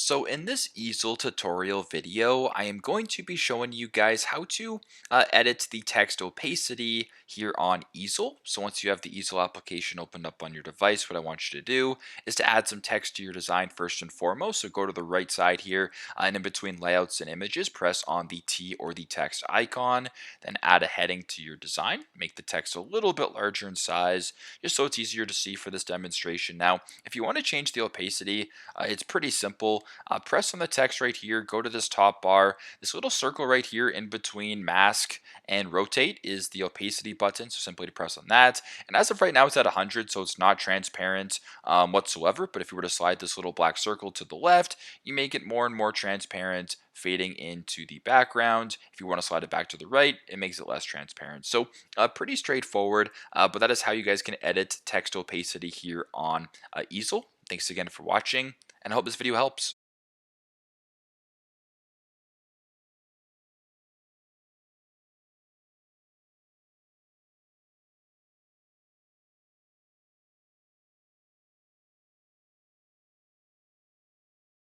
So in this easel tutorial video, I am going to be showing you guys how to edit the text opacity here on Easel. So once you have the Easel application opened up on your device, what I want you to do is to add some text to your design first and foremost. So go to the right side here and in between layouts and images, press on the T or the text icon, then add a heading to your design. Make the text a little bit larger in size, just so it's easier to see for this demonstration. Now, if you want to change the opacity, it's pretty simple. Press on the text right here, go to this top bar. This little circle right here in between mask and rotate is the opacity button. So simply to press on that. And as of right now, it's at 100, so it's not transparent whatsoever. But if you were to slide this little black circle to the left, you make it more and more transparent, fading into the background. If you want to slide it back to the right, it makes it less transparent. So pretty straightforward, but that is how you guys can edit text opacity here on Easel. Thanks again for watching, and I hope this video helps.